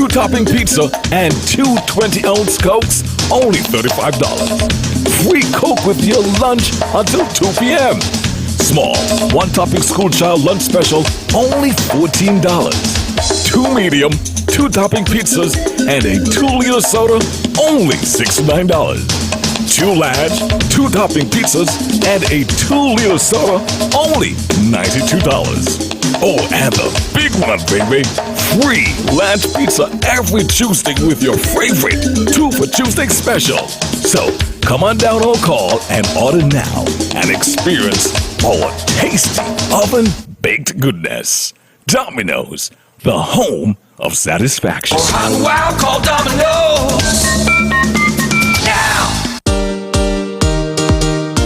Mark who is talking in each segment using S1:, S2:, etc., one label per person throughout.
S1: 2-topping pizza, and 2 20-ounce Cokes, only $35. Free Coke with your lunch until 2 p.m. Small 1-topping school child lunch special, only $14. 2 medium, 2-topping pizzas, and a 2-liter soda, only $69. 2 large, 2-topping pizzas, and a 2-liter soda, only $92. Oh, and the big one, baby. Free large pizza every Tuesday with your favorite 2 for Tuesday special. So, come on down or call and order now and experience our tasty oven-baked goodness. Domino's, the home of satisfaction.
S2: For hot and wild, call Domino's now.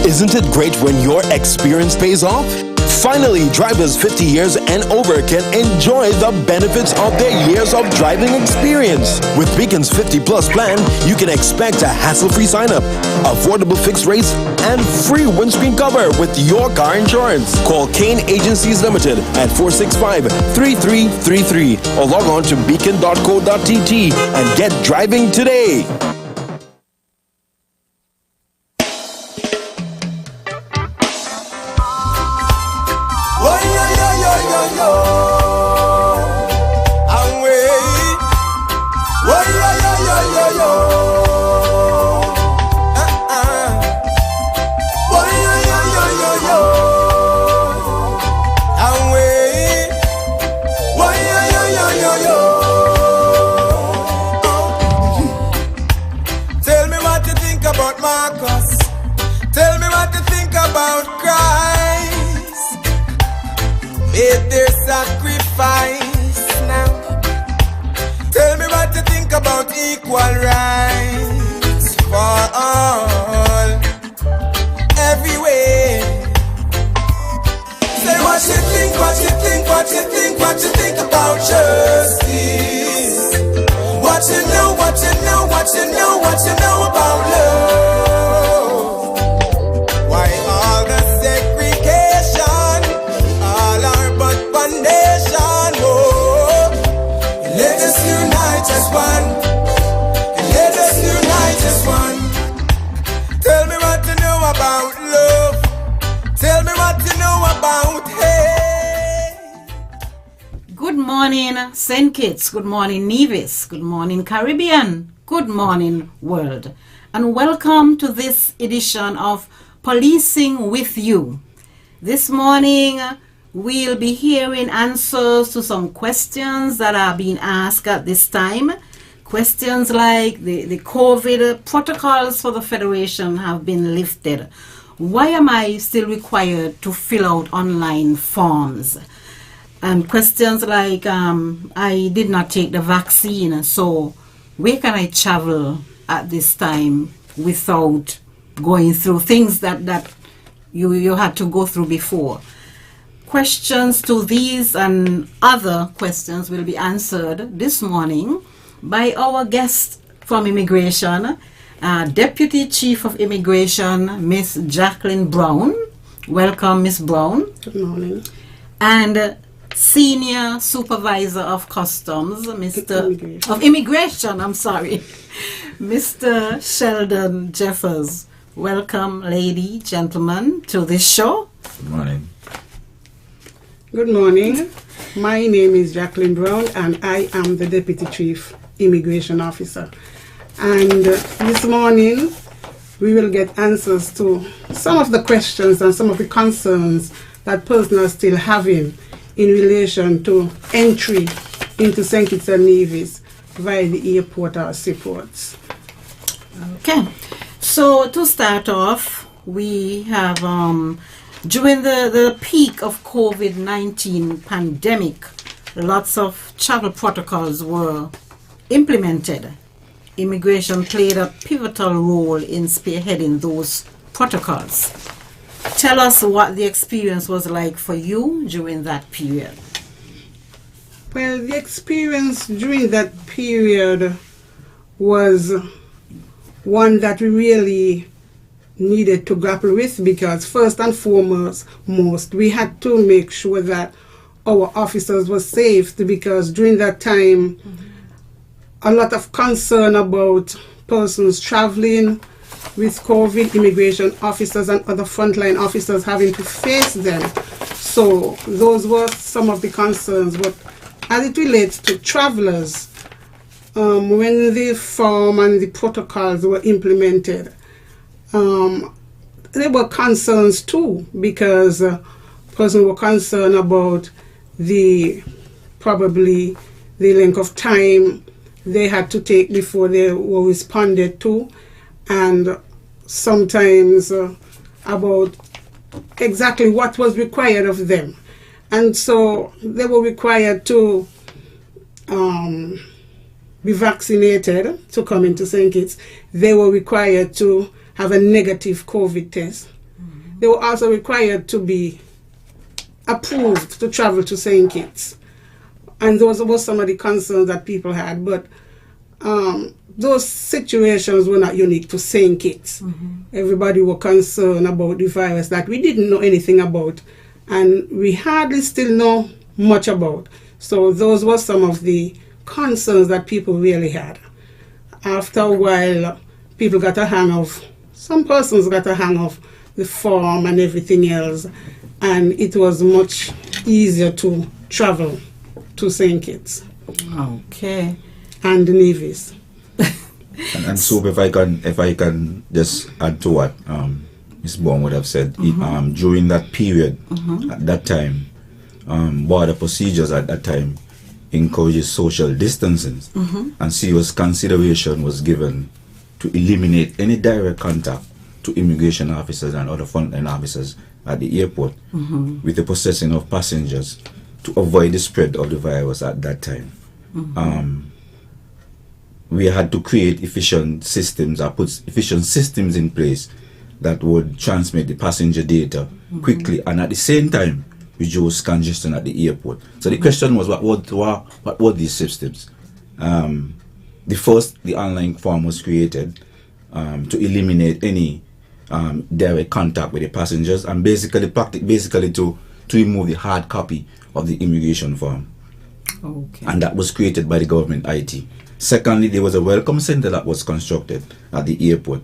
S3: Isn't it great when your experience pays off? Finally, drivers 50 years and over can enjoy the benefits of their years of driving experience. With Beacon's 50 Plus plan, you can expect a hassle-free sign-up, affordable fixed rates, and free windscreen cover with your car insurance. Call Kane Agencies Limited at 465-3333 or log on to beacon.co.tt and get driving today.
S4: Equal rights for all, everywhere. Say what you think, what you think, what you think, what you think about justice. What you know, what you know, what you know, what you know about love. Why all the segregation, all our but one nation. Oh, let us unite as one. Tell me what you know about love. Tell me what you know about hate.
S5: Good morning, St. Kitts. Good morning, Nevis. Good morning, Caribbean. Good morning, world. And welcome to this edition of Policing with You. This morning, we'll be hearing answers to some questions that are being asked at this time. Questions like the COVID protocols for the Federation have been lifted. Why am I still required to fill out online forms? And questions like, I did not take the vaccine, so where can I travel at this time without going through things that you had to go through before? Questions to these and other questions will be answered this morning by our guest from Immigration, Deputy Chief of Immigration, Miss Jacqueline Brown. Welcome, Miss Brown.
S6: Good morning.
S5: And Senior Supervisor of Customs, Immigration, Mr. Sheldon Jeffers. Welcome, lady, gentlemen, to this show.
S7: Good morning.
S6: Good morning. My name is Jacqueline Brown and I am the Deputy Chief Immigration Officer. And this morning we will get answers to some of the questions and some of the concerns that persons are still having in relation to entry into St. Kitts and Nevis via the airport or seaports.
S5: Okay, so to start off, we have during the peak of COVID-19 pandemic, lots of travel protocols were implemented. Immigration played a pivotal role in spearheading those protocols. Tell us what the experience was like for you during that period.
S6: Well, the experience during that period was one that we really needed to grapple with, because first and foremost, we had to make sure that our officers were safe, because during that time, a lot of concern about persons traveling with COVID, immigration officers and other frontline officers having to face them. So those were some of the concerns. But as it relates to travelers, when the form and the protocols were implemented, there were concerns too, because persons were concerned about probably the length of time they had to take before they were responded to, and sometimes about exactly what was required of them. And so they were required to be vaccinated to come into St. Kitts. They were required to have a negative COVID test. Mm-hmm. They were also required to be approved to travel to St. Kitts. And those were some of the concerns that people had. But those situations were not unique to St. Kitts. Mm-hmm. Everybody were concerned about the virus that we didn't know anything about, and we hardly still know much about. So those were some of the concerns that people really had. After a while, people got a hang of, some persons got a hang of the form and everything else, and it was much easier to travel to St. Kitts.
S5: Okay.
S6: And Nevis.
S7: And so if I can just add to what Ms. Baum would have said, during that period, at that time, border procedures at that time encourages social distancing, and serious consideration was given to eliminate any direct contact to immigration officers and other frontline officers at the airport with the processing of passengers to avoid the spread of the virus at that time. We had to create efficient systems or put efficient systems in place that would transmit the passenger data quickly and at the same time reduce congestion at the airport. So the question was, what were these systems? The first, the online form was created to eliminate any direct contact with the passengers and basically to remove the hard copy of the immigration form.
S5: Okay.
S7: And that was created by the government IT. Secondly, there was a welcome center that was constructed at the airport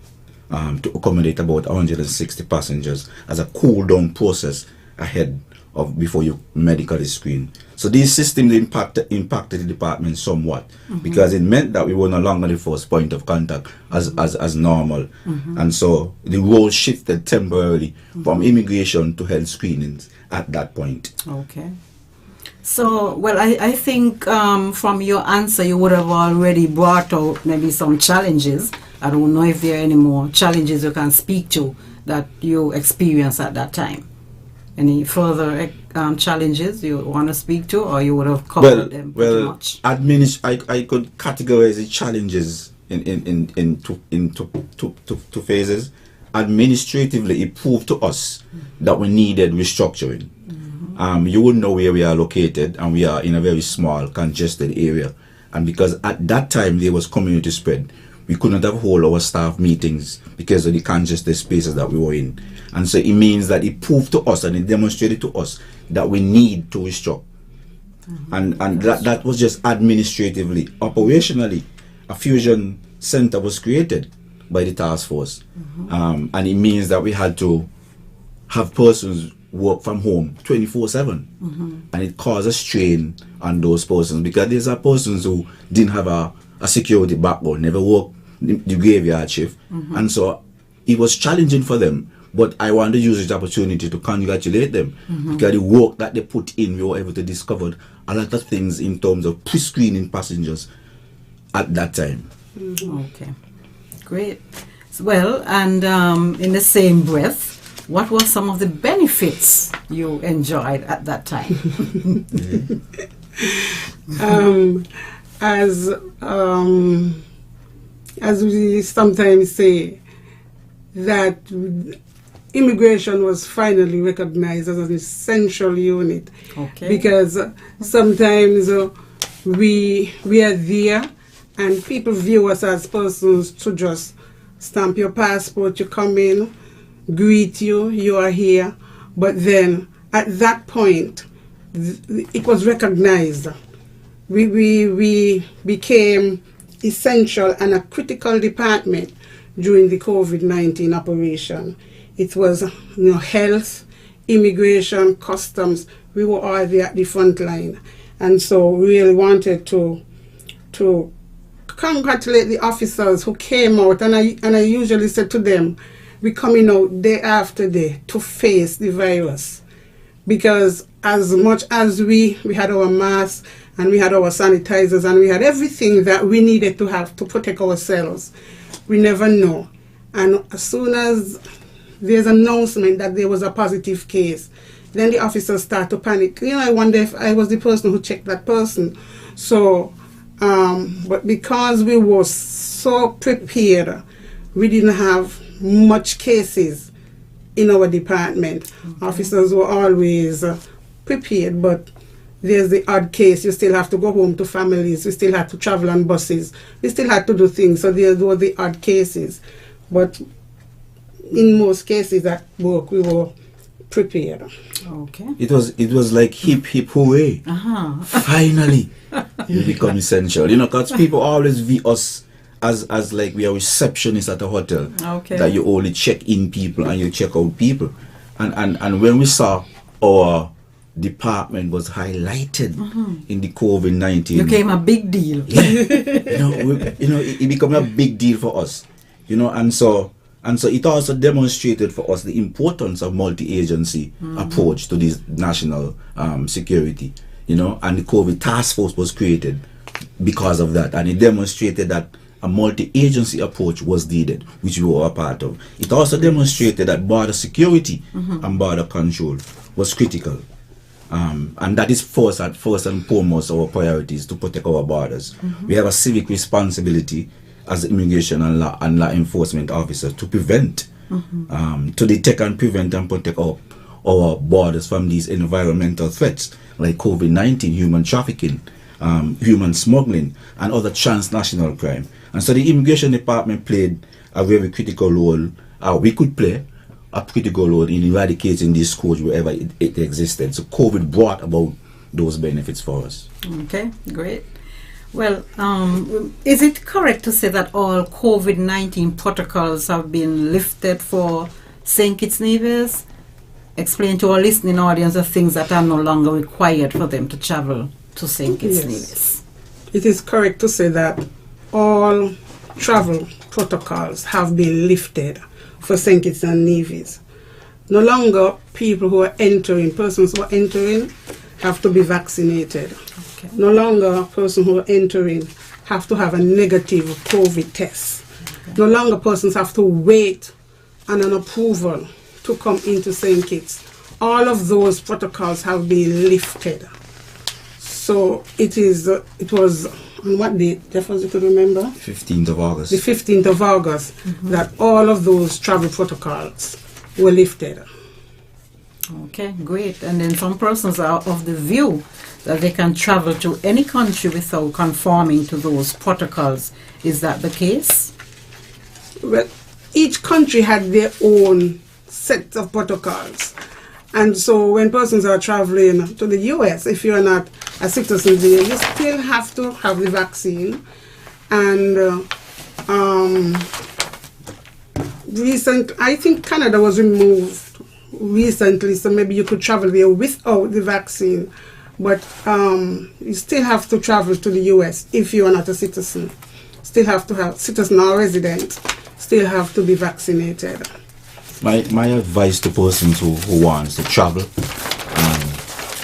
S7: to accommodate about 160 passengers as a cool down process ahead of before you medically screen. So these systems impacted the department somewhat because it meant that we were no longer the first point of contact as normal. And so the role shifted temporarily from immigration to health screenings at that point.
S5: Okay. So, well, I think from your answer, you would have already brought out maybe some challenges. I don't know if there are any more challenges you can speak to that you experienced at that time. Any further challenges you want to speak to, or you would have covered them pretty much?
S7: I could categorize the challenges in two phases. Administratively, it proved to us that we needed restructuring. You wouldn't know where we are located, and we are in a very small, congested area. And because at that time there was community spread, we could not have hold our staff meetings because of the congested spaces that we were in. And so it means that it proved to us and it demonstrated to us that we need to restructure. And that was just administratively. Operationally, a fusion center was created by the task force. And it means that we had to have persons work from home 24/7, and it caused a strain on those persons because these are persons who didn't have a security background, never worked the graveyard shift, and so it was challenging for them. But I want to use this opportunity to congratulate them because the work that they put in, we were able to discover a lot of things in terms of pre-screening passengers at that time.
S5: Okay, great. Well, and in the same breath, what were some of the benefits you enjoyed at that time?
S6: As we sometimes say, that immigration was finally recognized as an essential unit.
S5: Okay.
S6: Because sometimes we are there and people view us as persons to just stamp your passport, you come in, greet you, you are here. But then at that point, it was recognized. We became essential and a critical department during the COVID-19 operation. It was, health, immigration, customs. We were all there at the front line. And so we really wanted to congratulate the officers who came out. And I usually said to them, we're coming out day after day to face the virus. Because as much as we had our masks and we had our sanitizers and we had everything that we needed to have to protect ourselves, we never know. And as soon as there's an announcement that there was a positive case, then the officers start to panic. I wonder if I was the person who checked that person. So, but because we were so prepared, we didn't have much cases in our department. Officers were always prepared, but there's the odd case. You still have to go home to families. We still had to travel on buses. We still had to do things. So there were the odd cases. But in most cases at work, we were prepared.
S5: Okay.
S7: It was like hip hip hooray. Finally, we become essential. Because people always view us as like we are receptionists at a hotel.
S5: Okay.
S7: That you only check in people and you check out people. And when we saw our department was highlighted in the COVID-19,
S5: it became a big deal.
S7: It became a big deal for us. And so it also demonstrated for us the importance of multi-agency approach to this national security. And the COVID task force was created because of that, and it demonstrated that a multi-agency approach was needed, which we were a part of. It also demonstrated that border security and border control was critical. And that is first and foremost our priorities, to protect our borders. We have a civic responsibility as immigration and law enforcement officers to prevent, to detect and prevent and protect our borders from these environmental threats like COVID-19, human trafficking, human smuggling, and other transnational crime. And so the immigration department played a very critical role. We could play a critical role in eradicating this scourge wherever it existed. So COVID brought about those benefits for us.
S5: Okay, great. Well, is it correct to say that all COVID-19 protocols have been lifted for St. Kitts Nevis? Explain to our listening audience the things that are no longer required for them to travel to St. Kitts Nevis.
S6: It is correct to say that all travel protocols have been lifted for St. Kitts and Nevis. No longer persons who are entering have to be vaccinated.
S5: Okay.
S6: No longer persons who are entering have to have a negative COVID test. Okay. No longer persons have to wait on an approval to come into St. Kitts. All of those protocols have been lifted. So it was on what date, Jeff, was you could remember?
S7: 15th of August.
S6: The 15th of August, that all of those travel protocols were lifted.
S5: Okay, great. And then some persons are of the view that they can travel to any country without conforming to those protocols. Is that the case?
S6: Well, each country had their own set of protocols. And so when persons are traveling to the US, if you're not a citizen there, you still have to have the vaccine. And I think Canada was removed recently, so maybe you could travel there without the vaccine. But you still have to travel to the US if you are not a citizen. Still have to have citizen or resident, still have to be vaccinated.
S7: My advice to persons who wants to travel,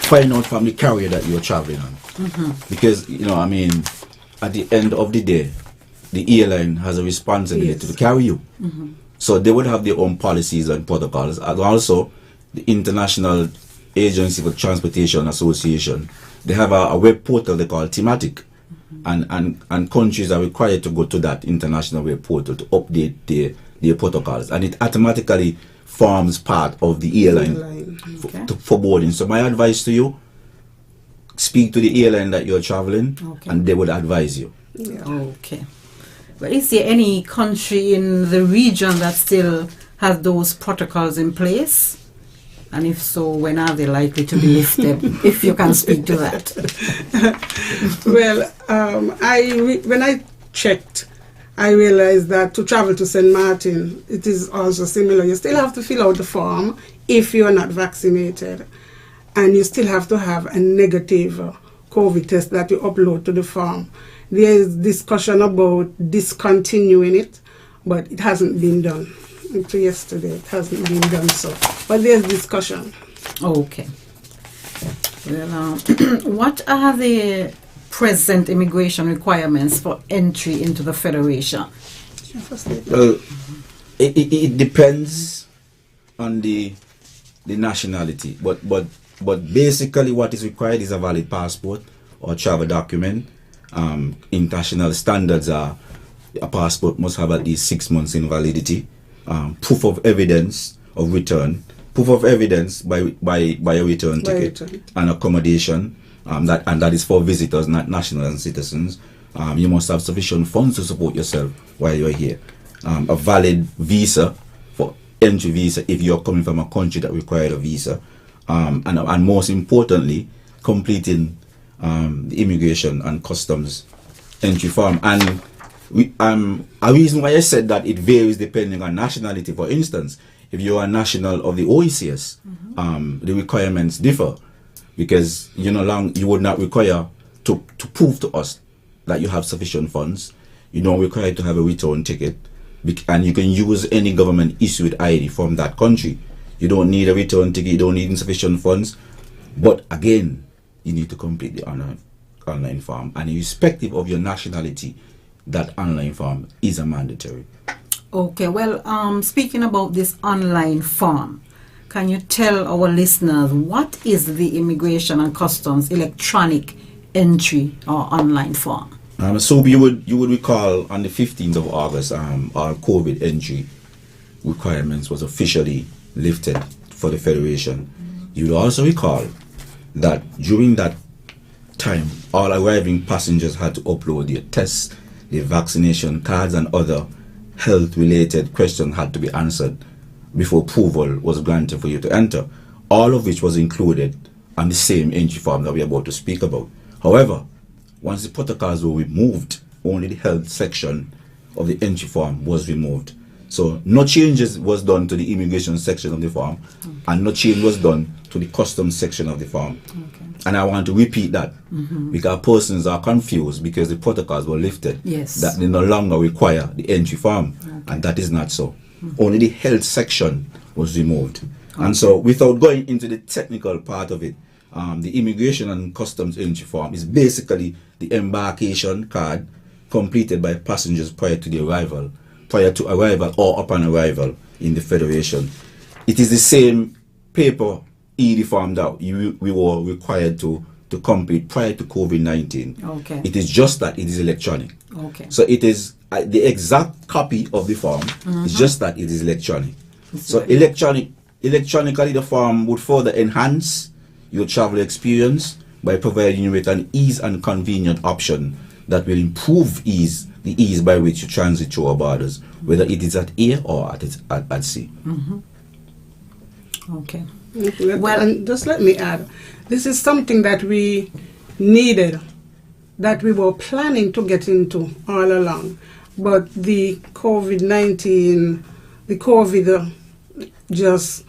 S7: find out from the carrier that you're traveling on. Because, at the end of the day, the airline has a responsibility to carry you. So they would have their own policies and protocols. And also, the International Agency for Transportation Association, they have a web portal they call Thematic. And countries are required to go to that international web portal to update their protocols, and it automatically forms part of the airline for boarding. So my advice to you, speak to the airline that you're traveling, and they would advise you.
S5: Okay. But is there any country in the region that still has those protocols in place? And if so, when are they likely to be lifted? If you can speak to that.
S6: Well, when I checked, I realized that to travel to St. Martin, it is also similar. You still have to fill out the form if you're not vaccinated. And you still have to have a negative COVID test that you upload to the form. There is discussion about discontinuing it, but it hasn't been done. Until yesterday, it hasn't been done so. But there's discussion.
S5: Okay. Well, what are the present immigration requirements for entry into the Federation?
S7: Well, it depends on the nationality, but basically what is required is a valid passport or travel document. International standards are a passport must have at least 6 months in validity. Proof of evidence of return, proof of evidence by a return ticket and accommodation. That is for visitors, not nationals and citizens. You must have sufficient funds to support yourself while you're here. A valid visa for entry visa if you're coming from a country that required a visa. And most importantly, completing the immigration and customs entry form. And a reason why I said that it varies depending on nationality. For instance, if you are a national of the OECS, the requirements differ, because you would not require to prove to us that you have sufficient funds. You don't require to have a return ticket, and you can use any government issued ID from that country. You don't need a return ticket, you don't need insufficient funds, but again, you need to complete the online form, and irrespective of your nationality, that online form is a mandatory.
S5: Okay, well, speaking about this online form, can you tell our listeners what is the Immigration and Customs electronic entry or online form?
S7: So you would recall on the 15th of August, our COVID entry requirements was officially lifted for the Federation. You would also recall that during that time, all arriving passengers had to upload their tests, their vaccination cards, and other health-related questions had to be answered before approval was granted for you to enter, all of which was included on the same entry form that we are about to speak about. However, once the protocols were removed, only the health section of the entry form was removed. So no changes was done to the immigration section of the form, and no change was done to the customs section of the form. And I want to repeat that because persons are confused because the protocols were lifted, that they no longer require the entry form, and that is not so. Only the health section was removed. And so, without going into the technical part of it, the Immigration and Customs entry form is basically the embarkation card completed by passengers prior to arrival or upon arrival in the Federation. It is the same paper ED form that we were required to complete prior to COVID-19.
S5: Okay.
S7: It is just that it is electronic.
S5: Okay.
S7: So it is the exact copy of the form. It's just that it is electronic. So electronically the form would further enhance your travel experience by providing you with an ease and convenient option that will improve the ease by which you transit through our borders, whether it is at air or at sea.
S5: Okay.
S6: Well, and just let me add, this is something that we needed, that we were planning to get into all along, but the COVID-19, just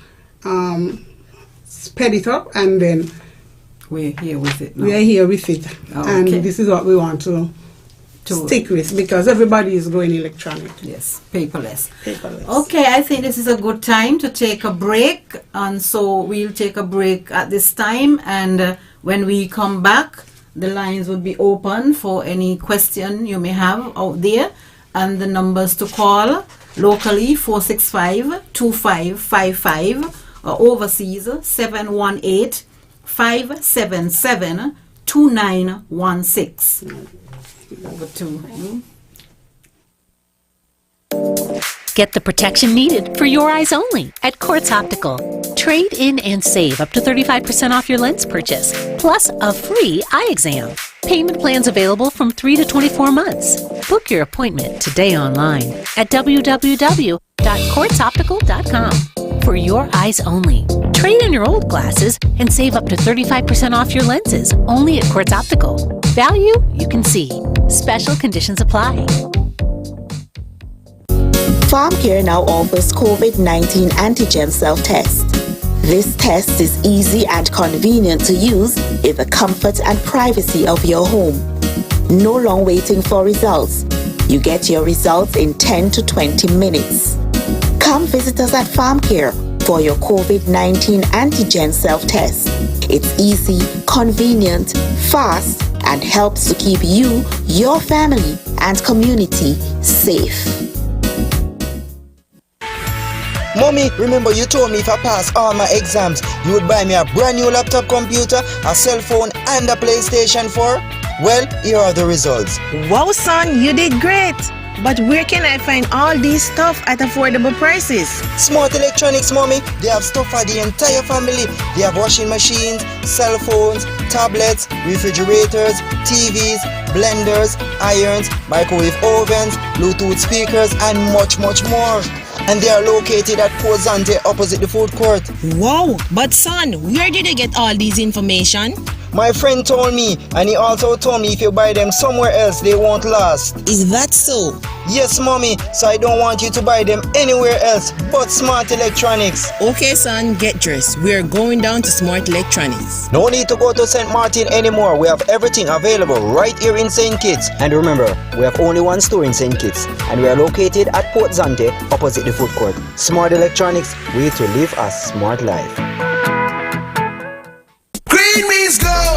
S6: sped it up, and then
S5: we're here with it now.
S6: We are here with it, and this is what we want to stick with, because everybody is going electronic.
S5: Yes, paperless. Okay, I think this is a good time to take a break, and so we'll take a break at this time, and when we come back, the lines will be open for any question you may have out there, and the numbers to call locally 465-2555 or overseas 718-577-2916. Over to you.
S8: Get the protection needed for your eyes only at Quartz Optical. Trade in and save up to 35% off your lens purchase, plus a free eye exam. Payment plans available from 3 to 24 months. Book your appointment today online at www.quartzoptical.com. for your eyes only. Trade in your old glasses and save up to 35% off your lenses only at Quartz Optical. Value you can see. Special conditions apply.
S9: FarmCare now offers COVID-19 antigen self-test. This test is easy and convenient to use in the comfort and privacy of your home. No long waiting for results. You get your results in 10 to 20 minutes. Come visit us at FarmCare for your COVID-19 antigen self-test. It's easy, convenient, fast, and helps to keep you, your family, and community safe.
S10: Mommy, remember you told me if I pass all my exams, you would buy me a brand new laptop computer, a cell phone, and a PlayStation 4? Well, here are the results.
S11: Wow, son, you did great. But where can I find all these stuff at affordable prices?
S10: Smart Electronics, Mommy. They have stuff for the entire family. They have washing machines, cell phones, tablets, refrigerators, TVs, blenders, irons, microwave ovens, Bluetooth speakers, and much, much more. And they are located at Port Zante opposite the food court.
S11: Wow, but son, where did you get all these information?
S10: My friend told me, and he also told me if you buy them somewhere else, they won't last.
S11: Is that so?
S10: Yes, Mommy, so I don't want you to buy them anywhere else but Smart Electronics.
S11: Okay, son, get dressed. We're going down to Smart Electronics.
S10: No need to go to St. Martin anymore. We have everything available right here in St. Kitts. And remember, we have only one store in St. Kitts, and we are located at Port Zante opposite the food court. Smart Electronics, way to live a smart life.
S4: Green means go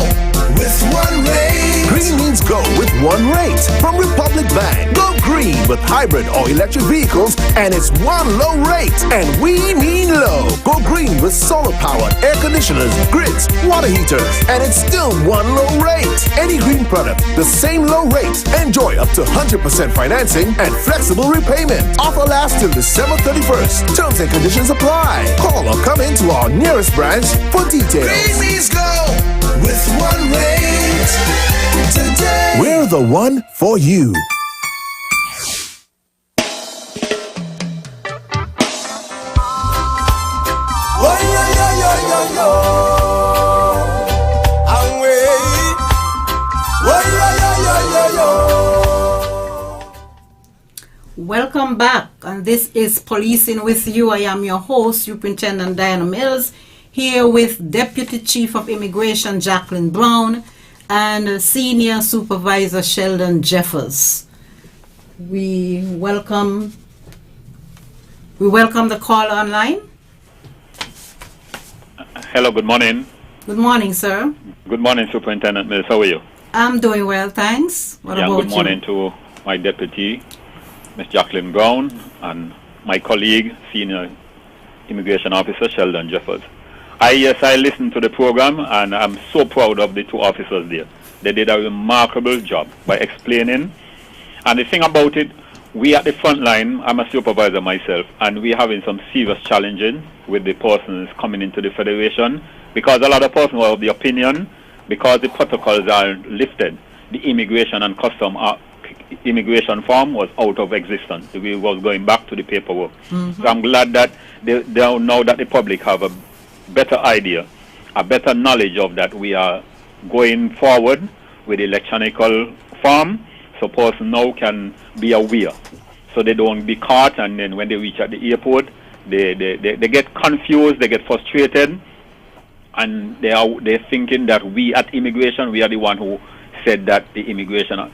S4: with one rate.
S1: Green means go with one rate from Republic Bank. Go green with hybrid or electric vehicles, and it's one low rate. And we mean low. Go green with solar-powered air conditioners, grids, water heaters, and it's still one low rate. Any green product, the same low rate. Enjoy up to 100% financing and flexible repayment. Offer lasts till December 31st. Terms and conditions apply. Call or come into our nearest branch for details.
S4: Green means go with one rate today.
S1: We're the one for you.
S4: Oh, yo. And wait. Oh, yo.
S5: Welcome back, and this is Policing with You. I am your host, Superintendent Diana Mills, here with Deputy Chief of Immigration Jacqueline Brown and Senior Supervisor Sheldon Jeffers. We welcome the caller online.
S12: Hello, good morning.
S5: Good morning, sir.
S12: Good morning, Superintendent Mills. How are you?
S5: I'm doing well, thanks. What about
S12: good morning to my deputy, Ms. Jacqueline Brown, and my colleague, Senior Immigration Officer Sheldon Jeffers. I listened to the program, and I'm so proud of the two officers there. They did a remarkable job by explaining. And the thing about it, we at the front line, I'm a supervisor myself, and we're having some serious challenges with the persons coming into the Federation, because a lot of persons were of the opinion, because the protocols are lifted, the immigration and immigration form was out of existence. We was going back to the paperwork. Mm-hmm. So I'm glad that they now that the public have a better idea, a better knowledge of that we are going forward with the electronic form, so person now can be aware, so they don't be caught, and then when they reach at the airport, they get confused, they get frustrated, and they're thinking that we at immigration, we are the one who said that the immigration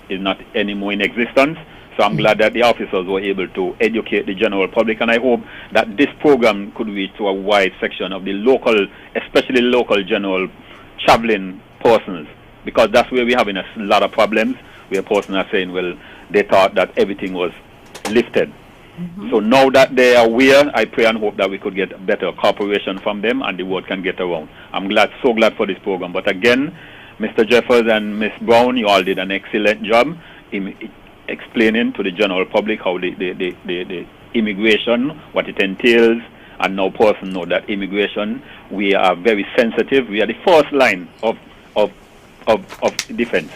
S12: is not anymore in existence. So I'm glad that the officers were able to educate the general public, and I hope that this program could reach to a wide section of the local, especially local general traveling persons, because that's where we're having a lot of problems, where persons are saying, well, they thought that everything was lifted. Mm-hmm. So now that they are aware, I pray and hope that we could get better cooperation from them and the word can get around. I'm so glad for this program. But again, Mr. Jeffers and Ms. Brown, you all did an excellent job in explaining to the general public how the immigration, what it entails, and now persons know that immigration, we are very sensitive. We are the first line of defense.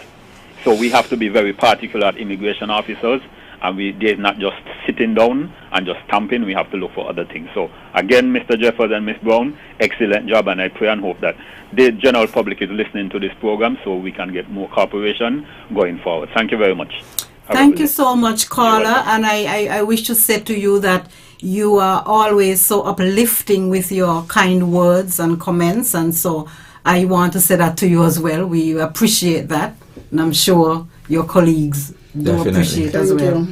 S12: So we have to be very particular at immigration officers and they're not just sitting down and just stamping. We have to look for other things. So again, Mr. Jeffers and Ms. Brown, excellent job, and I pray and hope that the general public is listening to this program so we can get more cooperation going forward. Thank you very much.
S5: Thank you so much, caller, and I wish to say to you that you are always so uplifting with your kind words and comments, and so I want to say that to you as well. We appreciate that, and I'm sure your colleagues do appreciate as well.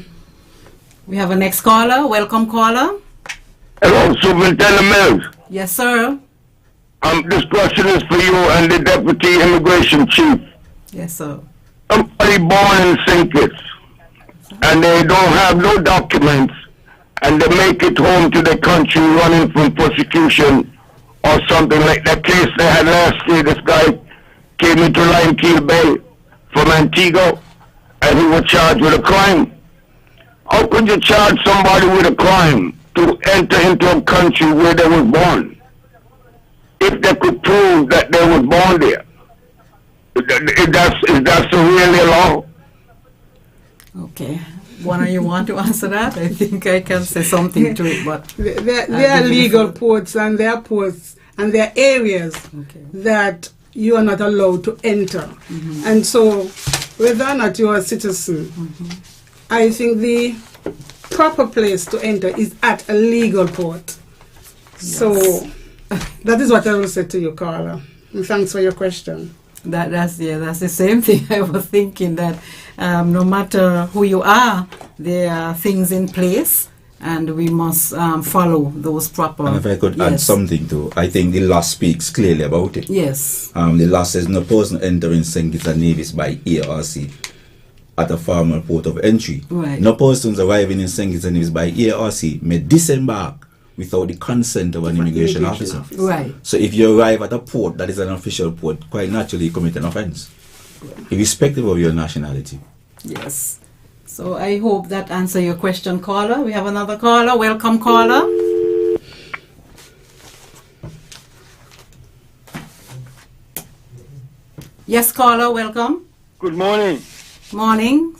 S5: We have a next caller. Welcome, caller.
S13: Hello, Superintendent Mills.
S5: Yes, sir.
S13: This question is for you and the Deputy Immigration Chief.
S5: Yes, sir.
S13: Somebody born in St. Kitts, and they don't have no documents, and they make it home to the country running from persecution or something like that case they had last year. This guy came into Lime Keel Bay from Antigua, and he was charged with a crime. How could you charge somebody with a crime to enter into a country where they were born if they could prove that they were born there? Is that really a law?
S5: Okay. One of you want to answer that? I think I can say something to it, but
S6: there are legal ports, and there are ports and there are areas that you are not allowed to enter. And so, whether or not you are a citizen, I think the proper place to enter is at a legal port. So, that is what I will say to you, Carla. And thanks for your question.
S5: That's the same thing. I was thinking that no matter who you are, there are things in place, and we must follow those proper.
S7: And if I could add something to, I think the law speaks clearly about it.
S5: Yes.
S7: The law says no person entering St. Kitts and Nevis by ARC at a formal port of entry.
S5: Right.
S7: No persons arriving in St. Kitts and Nevis by ARC may disembark without the consent of an immigration officer.
S5: Right.
S7: So if you arrive at a port that is an official port, quite naturally you commit an offense, irrespective of your nationality.
S5: Yes. So I hope that answers your question, caller. We have another caller. Welcome, caller. Yes, caller, welcome.
S13: Good morning.
S5: Morning.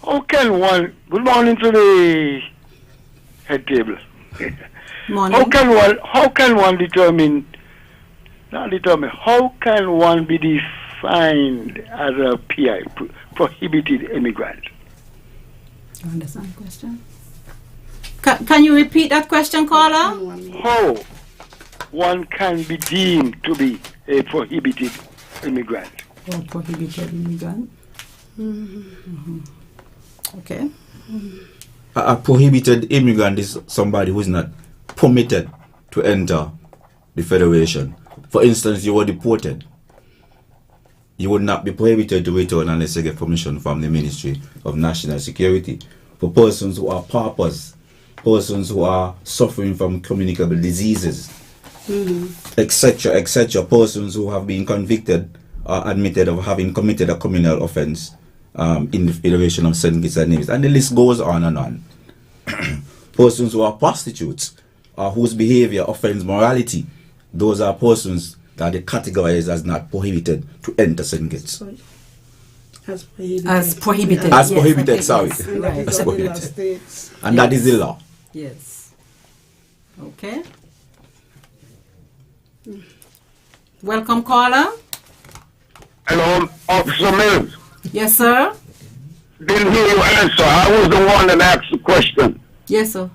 S13: How can one... Good morning to the head table.
S5: Morning.
S13: How can one determine... Not determine. How can one be defined as a PI, prohibited immigrant?
S5: You understand the question? Can you repeat that question, caller?
S13: How one can be deemed to be a prohibited immigrant?
S5: Or prohibited immigrant? Okay.
S7: A prohibited immigrant is somebody who is not permitted to enter the Federation. For instance, you were deported. You would not be prohibited to return unless you get permission from the Ministry of National Security. For persons who are paupers, persons who are suffering from communicable diseases, etc., etc., persons who have been convicted or admitted of having committed a criminal offense in the Federation of St. Kitts and Nevis, and the list goes on and on. Persons who are prostitutes or whose behavior offends morality, those are persons that are categorized as not prohibited to enter St. Kitts.
S6: As prohibited.
S5: As prohibited.
S7: As
S5: yes,
S7: prohibited, sorry.
S5: yes.
S6: And that is
S7: As
S6: what the law
S7: prohibited.
S6: states.
S7: And that is the law.
S5: Yes. Okay. Welcome, caller.
S13: Hello, Officer Mills.
S5: Yes, sir.
S13: Didn't hear you answer. I was the one that asked the question.
S5: Yes, sir.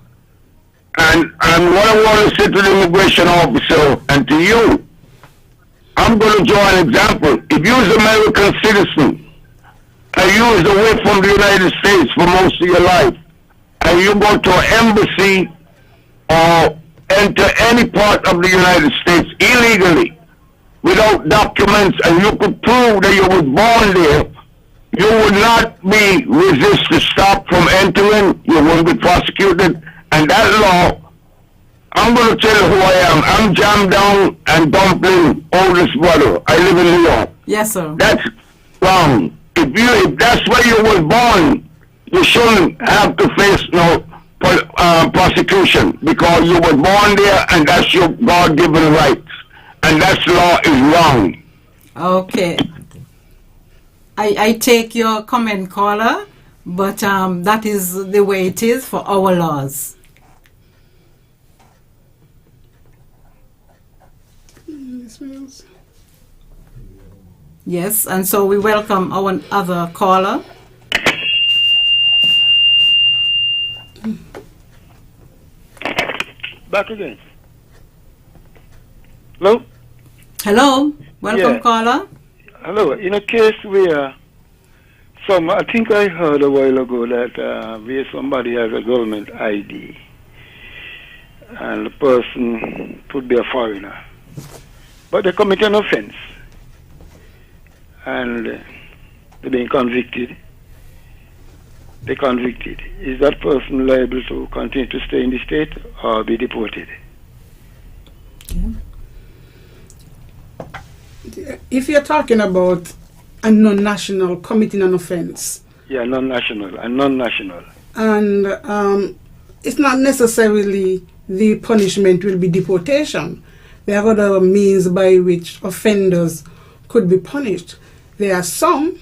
S13: And what I want to say to the immigration officer and to you, I'm going to draw an example. If you're an American citizen and you was away from the United States for most of your life, and you go to an embassy or enter any part of the United States illegally without documents, and you could prove that you was born there, you would not be resisted, stopped from entering, you wouldn't be prosecuted, and that law, I'm going to tell you who I am. I'm Jam Down and Dumpling oldest brother. I live in New York.
S5: Yes, sir.
S13: That's wrong. If that's where you was born, you shouldn't have to face no prosecution because you were born there and that's your God-given rights. And that law is wrong.
S5: Okay. I take your comment, caller, But that is the way it is for our laws. Yes, and so we welcome our other caller.
S14: Back again. Hello?
S5: Hello, welcome caller.
S14: Hello. In a case where I think I heard a while ago that where somebody has a government ID and the person could be a foreigner, but they commit an offense and they're being convicted. They're convicted. Is that person liable to continue to stay in the state or be deported?
S6: If you're talking about a non-national committing an offense.
S14: Yeah, non-national and non-national.
S6: And it's not necessarily the punishment will be deportation. There are other means by which offenders could be punished. There are some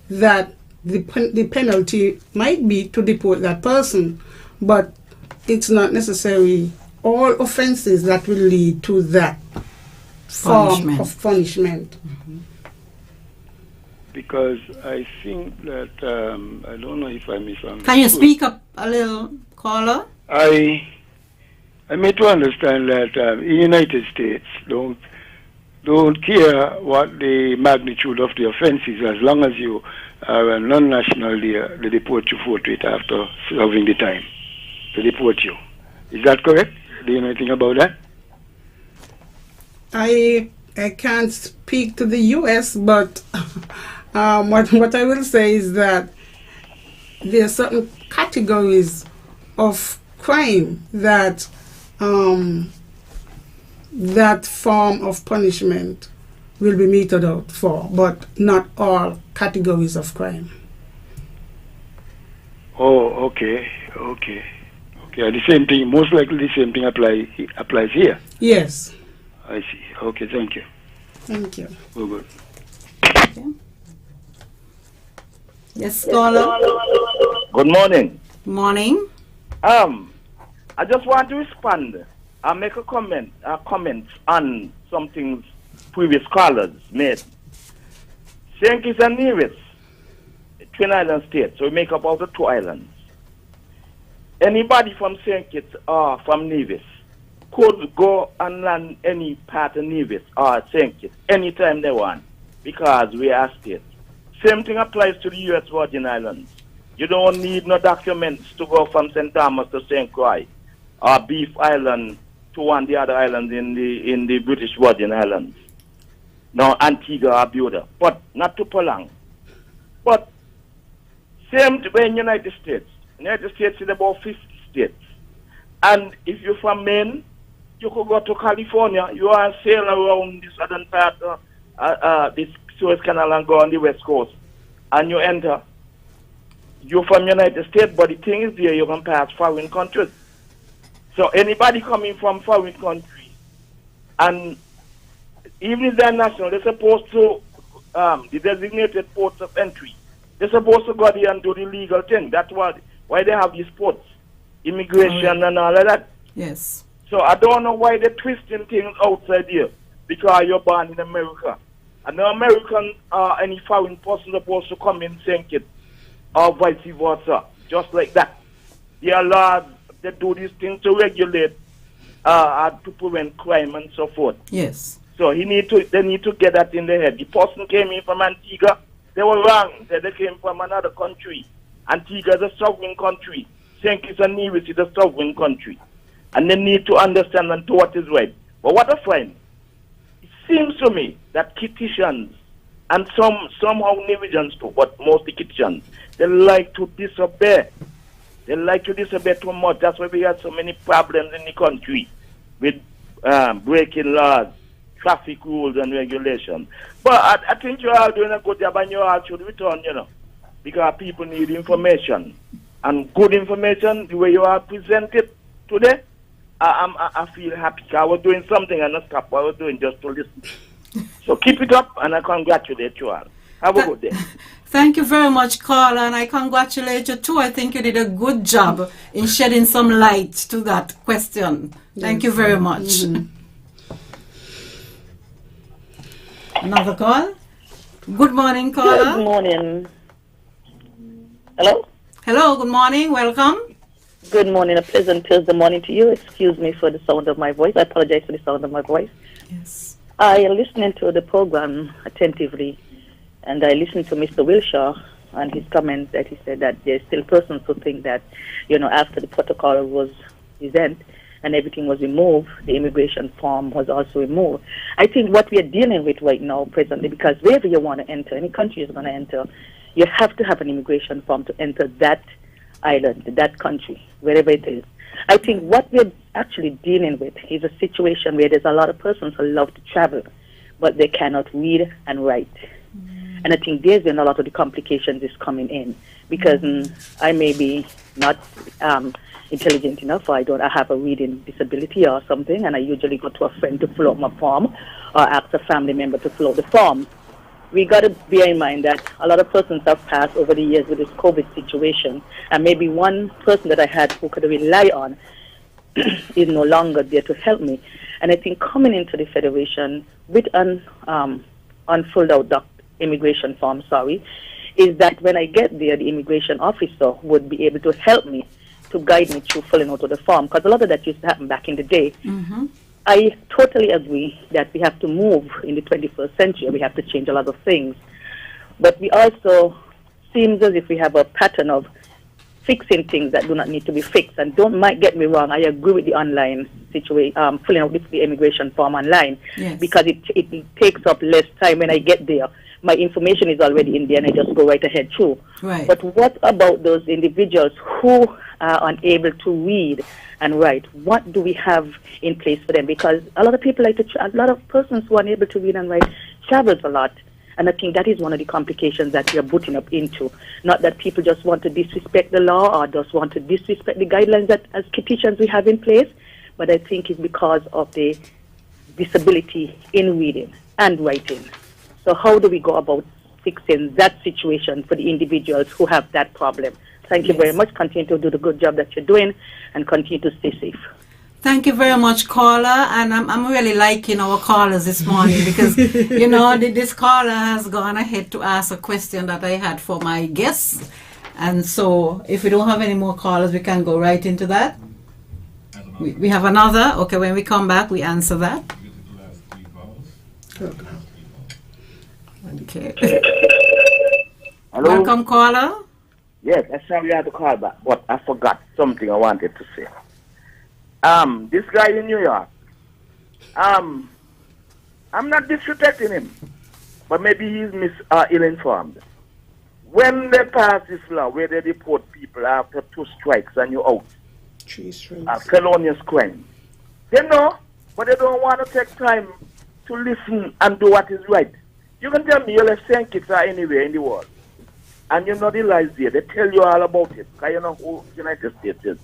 S6: that the penalty might be to deport that person, but it's not necessarily all offenses that will lead to that form of punishment.
S5: Mm-hmm.
S14: Because I think that, I don't know if I misunderstood.
S5: Can you speak up a little, caller?
S14: I made to understand that in the United States don't care what the magnitude of the offense is, as long as you are a non-national there, they deport you forthwith after serving the time. They deport you. Is that correct? Do you know anything about that?
S6: I can't speak to the U.S., but what I will say is that there are certain categories of crime that that form of punishment will be meted out for, but not all categories of crime.
S14: Oh, okay. The same thing, most likely the same thing applies here.
S6: Yes.
S14: I see. Okay, thank you.
S6: Thank you.
S14: Good.
S5: Okay. Yes, caller.
S15: Good morning.
S5: Morning.
S15: I just want to respond. I make a comment on some things previous callers made. St. Kitts and Nevis, twin island states, so we make up out of 2 islands. Anybody from St. Kitts or from Nevis could go and land any part of Nevis or St. Kitts anytime they want, because we are states. Same thing applies to the U.S. Virgin Islands. You don't need no documents to go from St. Thomas to St. Croix or Beef Island to one of the other islands in the British Virgin Islands. Now Antigua or Barbuda, but not to prolong. But same way in United States. United States is about 50 states. And if you're from Maine, you could go to California, you are sail around the southern part of this Suez Canal and go on the west coast. And you enter. You're from United States, but the thing is there, you can pass foreign countries. So anybody coming from foreign countries, and even if they're national, they're supposed to, the designated ports of entry, they're supposed to go there and do the legal thing. That's why they have these ports, immigration and all of that.
S5: Yes.
S15: So I don't know why they're twisting things outside here, because you're born in America. And no American or any foreign person supposed to come in St. Kitts or vice versa, just like that. There are laws that do these things to regulate to prevent crime and so forth.
S5: Yes.
S15: So they need to get that in their head. The person came in from Antigua, they were wrong. They came from another country. Antigua is a sovereign country. St. Kitts and Nevis is a sovereign country. And they need to understand and do what is right. But what I find, it seems to me that Kittitians and somehow Nevisians too, but mostly Kittitians, they like to disobey. They like to disobey too much. That's why we have so many problems in the country with breaking laws, traffic rules and regulations. But I think you are doing a good job and you all should return, because people need information. And good information, the way you are presented today, I feel happy. I was doing something and not stop what I was doing just to listen. So keep it up and I congratulate you all. Have a good day.
S5: Thank you very much, Carla, and I congratulate you too. I think you did a good job in shedding some light to that question. Thank you very much. Another call? Good morning, Carla.
S16: Good morning. Hello?
S5: Hello, good morning. Welcome.
S16: Good morning. A pleasant Thursday morning to you. Excuse me for the sound of my voice. I apologize for the sound of my voice.
S5: Yes.
S16: I am listening to the program attentively, and I listened to Mr. Wilshaw and his comments that he said that there's still persons who think that, after the protocol was present and everything was removed, the immigration form was also removed. I think what we are dealing with right now presently, because wherever you want to enter, any country you're going to enter, you have to have an immigration form to enter that island, that country, wherever it is. I think what we're actually dealing with is a situation where there's a lot of persons who love to travel, but they cannot read and write. And I think there's been a lot of the complications is coming in, because I may be not intelligent enough, or I have a reading disability or something, and I usually go to a friend to fill out my form, or ask a family member to fill out the form. We got to bear in mind that a lot of persons have passed over the years with this COVID situation, and maybe one person that I had who could rely on is no longer there to help me. And I think coming into the Federation with an unfilled out immigration form, is that when I get there, the immigration officer would be able to help me, to guide me through filling out of the form, because a lot of that used to happen back in the day. I totally agree that we have to move in the 21st century. We have to change a lot of things. But we also seems as if we have a pattern of fixing things that do not need to be fixed. And might get me wrong, I agree with the online situation, filling out the immigration form online, because it takes up less time when I get there. My information is already in there and I just go right ahead through.
S5: Right.
S16: But what about those individuals who are unable to read and write? What do we have in place for them? Because a lot of people a lot of persons who are unable to read and write travels a lot. And I think that is one of the complications that we are butting up into. Not that people just want to disrespect the law or just want to disrespect the guidelines that as petitions we have in place, but I think it's because of the disability in reading and writing. So how do we go about fixing that situation for the individuals who have that problem? Thank you very much. Continue to do the good job that you're doing and continue to stay safe.
S5: Thank you very much, caller. And I'm really liking our callers this morning because, this caller has gone ahead to ask a question that I had for my guests. And so if we don't have any more callers, we can go right into that. We have another. Okay, when we come back, we answer that. Okay.
S15: Hello?
S5: Welcome, caller.
S15: Yes, I saw you had to call back, but I forgot something I wanted to say. This guy in New York, I'm not disrespecting him, but maybe he's ill-informed. When they pass this law where they deport people after 2 strikes and you're out,
S6: 3 strikes,
S15: felonious crime, they know, but they don't want to take time to listen and do what is right. You can tell me you left St. Kitts or anywhere in the world, and you know the lies there. They tell you all about it, because you know who the United States is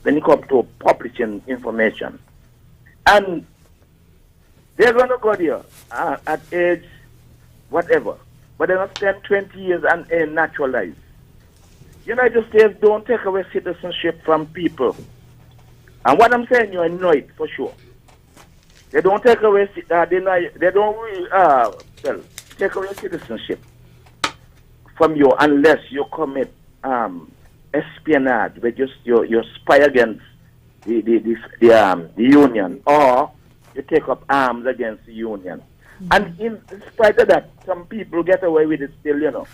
S15: when it comes to publishing information. And they're going to go there at age whatever, but they're going to spend 20 years and naturalized. United States don't take away citizenship from people. And what I'm saying, you know it for sure. They don't take away, take away citizenship from you unless you commit espionage, where you spy against the union, or you take up arms against the union. And in spite of that, some people get away with it still,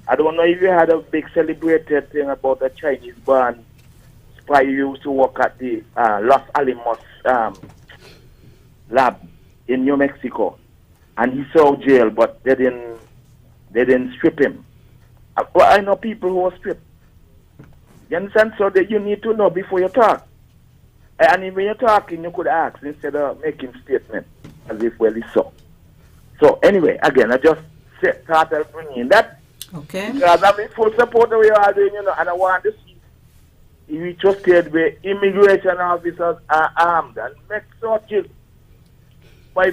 S15: I don't know if you had a big celebrated thing about a Chinese-born spy who used to work at the Los Alamos lab in New Mexico, and he saw jail, but they didn't strip him. Well, I know people who are stripped. You understand? So that you need to know before you talk. And when you're talking, you could ask instead of making statements as if well it's so. So anyway, again, I just thought I'll bring in that.
S5: Okay.
S15: Because I'm in full support of what you are doing, and I want to see if we just stayed where immigration officers are armed and make searches by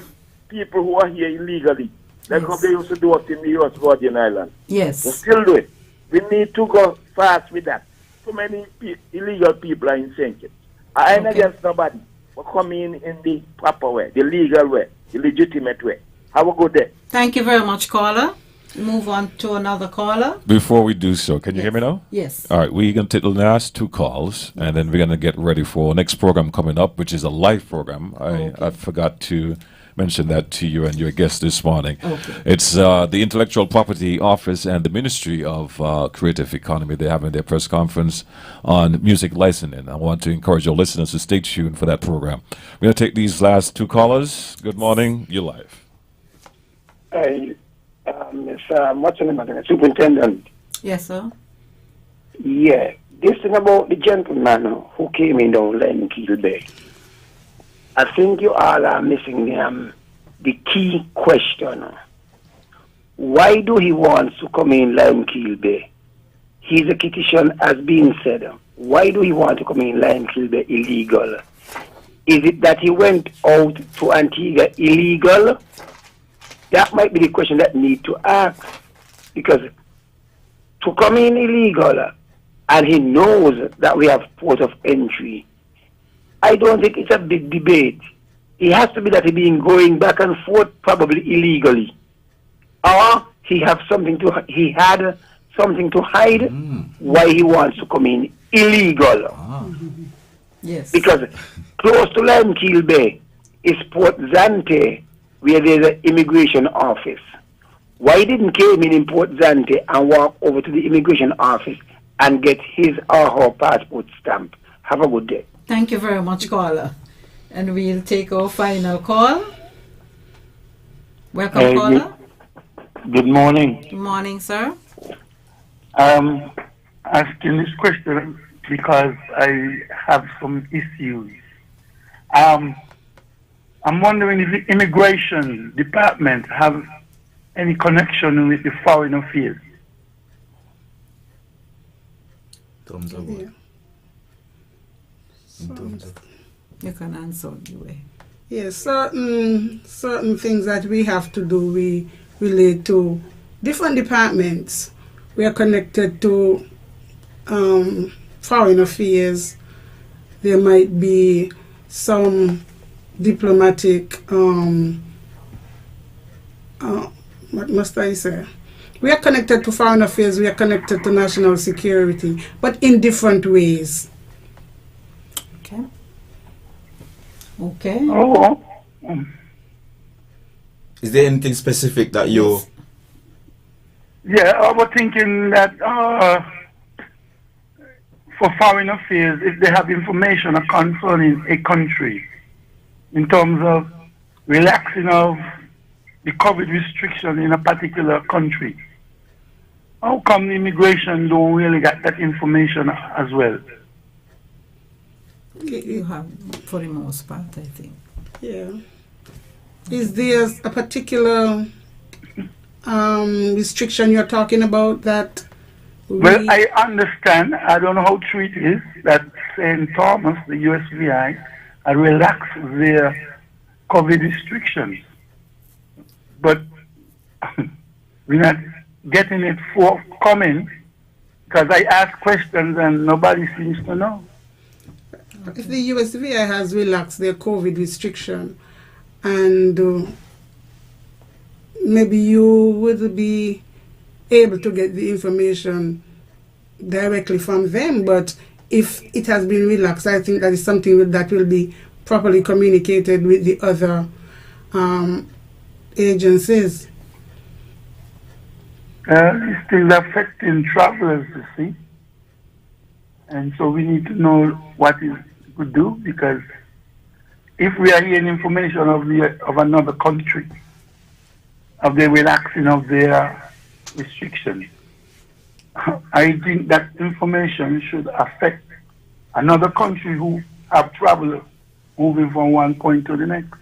S15: people who are here illegally. Like how they used to do it in the US Virgin Islands.
S5: Yes.
S15: They still do it. We need to go fast with that. Too many illegal people are in St. Kitts. I ain't against nobody. We come in the proper way, the legal way, the legitimate way. Have a good day.
S5: Thank you very much, caller. Move on to another caller.
S1: Before we do so, can you hear me now?
S5: Yes.
S1: All right, we're going to take the last two calls, and then we're going to get ready for our next program coming up, which is a live program. I forgot to mention that to you and your guest this morning.
S5: Okay.
S1: It's the Intellectual Property Office and the Ministry of Creative Economy. They're having their press conference on music licensing. I want to encourage your listeners to stay tuned for that program. We're going to take these last two callers. Good morning. You're live.
S17: It's what's the name of it? Superintendent.
S5: Yes, sir.
S17: Yeah, this thing about the gentleman who came in down Limekiln Bay. I think you all are missing the key question. Why do he want to come in Limekiln Bay? His petition has been said. Why do he want to come in Limekiln Bay illegal? Is it that he went out to Antigua illegal? That might be the question that need to ask. Because to come in illegal, and he knows that we have port of entry, I don't think it's a big debate. It has to be that he's been going back and forth probably illegally. Or he had something to hide why he wants to come in illegal.
S5: Yes.
S17: Because close to Limekiln Bay is Port Zante, where there's an immigration office. Why didn't came in Port Zante and walk over to the immigration office and get his or her passport stamp? Have a good day.
S5: Thank you very much, caller. And we'll take our final call. Welcome, caller.
S18: Good morning.
S5: Good morning, sir.
S18: Asking this question because I have some issues. I'm wondering if the immigration department have any connection with the foreign affairs.
S5: You can answer anyway.
S6: Yes, certain things that we have to do, we relate to different departments. We are connected to foreign affairs. There might be some diplomatic, what must I say? We are connected to foreign affairs, we are connected to national security, but in different ways.
S5: Okay.
S18: Oh.
S7: Is there anything specific that you...
S18: Yeah, I was thinking that for foreign affairs, if they have information concerning a country in terms of relaxing of the COVID restriction in a particular country, how come the immigration don't really get that information as well?
S5: You have, for the most part, I think.
S6: Yeah. Is there a particular restriction you're talking about that?
S18: Well, I understand. I don't know how true it is that St. Thomas, the USVI, relaxed their COVID restrictions. But we're not getting it forthcoming because I ask questions and nobody seems to know.
S6: If the USVI has relaxed their COVID restriction and maybe you would be able to get the information directly from them, but if it has been relaxed, I think that is something that will be properly communicated with the other agencies.
S18: It's still affecting travelers, you see. And so we need to know what it could do, because if we are hearing information of another country, of the relaxing of their restrictions, I think that information should affect another country who have travelers moving from one point to the next.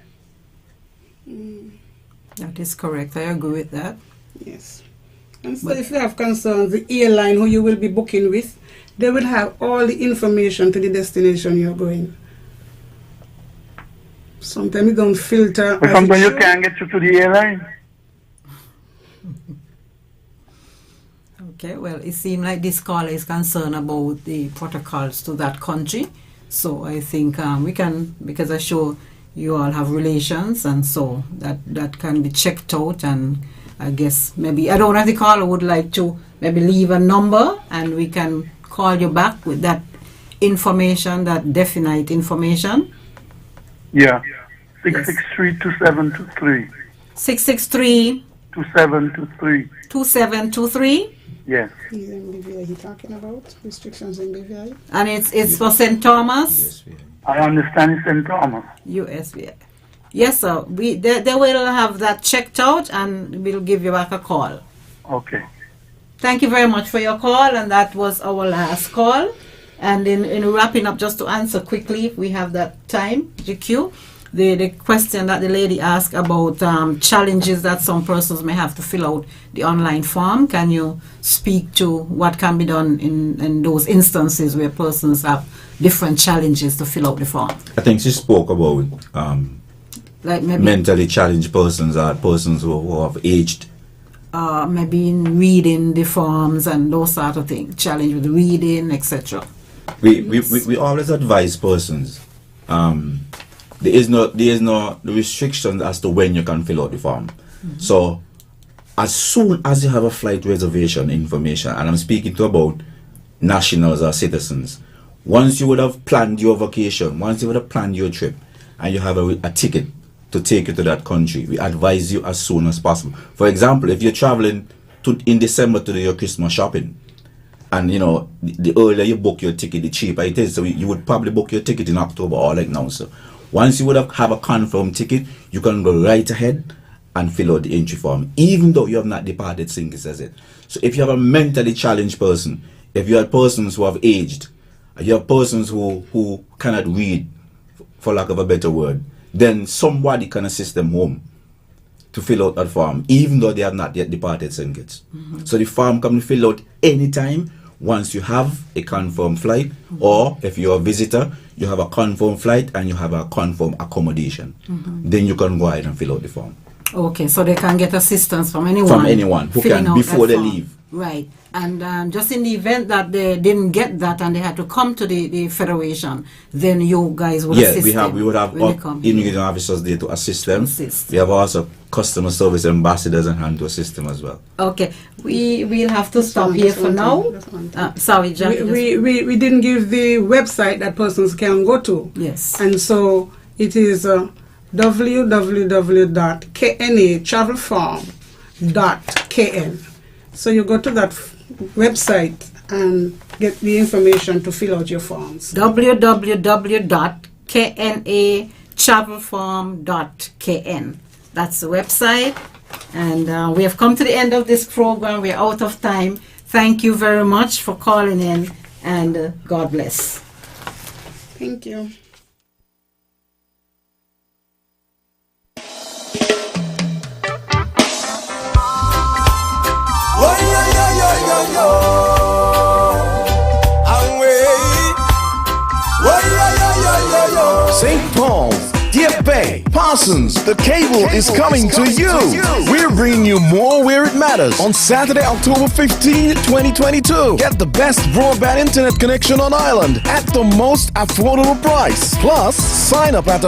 S5: That is correct. I agree with that.
S6: Yes. And so if you have concerns, the airline who you will be booking with, they will have all the information to the destination you're going. Sometimes you don't filter.
S18: But sometimes you can't get through to the airline.
S5: Okay, well, it seems like this caller is concerned about the protocols to that country. So I think we can, because I'm sure you all have relations, and so that can be checked out. And I guess maybe, I don't know if the caller would like to maybe leave a number and we can call you back with that information, that definite information.
S18: Yeah. 663-2723.
S5: 663
S18: 2723.
S5: 2723.
S18: Yes.
S6: Is MBVI he talking about? Restrictions in BVI?
S5: And it's for St. Thomas?
S18: I understand it's St. Thomas.
S5: USVI. Yes, sir. They will have that checked out and we'll give you back a call.
S18: Okay.
S5: Thank you very much for your call, and that was our last call. And in wrapping up, just to answer quickly, if we have that time, GQ, the question that the lady asked about challenges that some persons may have to fill out the online form. Can you speak to what can be done in those instances where persons have different challenges to fill out the form?
S7: I think she spoke about
S5: like maybe
S7: mentally challenged persons or persons who have aged.
S5: Maybe in reading the forms and those sort of things, challenge with reading, etc.
S7: We always advise persons. There is no restriction as to when you can fill out the form. So as soon as you have a flight reservation information, and I'm speaking to about nationals or citizens, once you would have planned your vacation, once you would have planned your trip, and you have a ticket to take you to that country, we advise you as soon as possible. For example, if you're traveling in December to do your Christmas shopping, and you know, the earlier you book your ticket, the cheaper it is. So you would probably book your ticket in October or like now. So once you would have a confirmed ticket, you can go right ahead and fill out the entry form, even though you have not departed, St. Kitts, as it. So if you have a mentally challenged person, if you have persons who have aged, you have persons who cannot read, for lack of a better word, then somebody can assist them home to fill out that form, even though they have not yet departed St. Kitts. So the form can be filled out anytime once you have a confirmed flight, or if you're a visitor, you have a confirmed flight and you have a confirmed accommodation. Then you can go ahead and fill out the form.
S5: Okay, so they can get assistance from anyone.
S7: From anyone who can before they leave.
S5: Right. And just in the event that they didn't get that and they had to come to the Federation, then you guys would assist them.
S7: We would have immigration officers there to assist them. We have also customer service ambassadors on hand to assist them as well.
S5: Okay, we'll have to stop here for now. Sorry, Jack.
S6: We didn't give the website that persons can go to.
S5: Yes.
S6: And so it is www.knatravelform.kn. So you go to that website and get the information to fill out your forms.
S5: www.knatravelform.kn. That's the website. And we have come to the end of this program. We're out of time. Thank you very much for calling in, and God bless.
S6: Thank you.
S3: St. Paul's, Dieppe, Parsons, the cable is coming to you. We're bringing you more where it matters on Saturday, October 15, 2022. Get the best broadband internet connection on island at the most affordable price. Plus, sign up at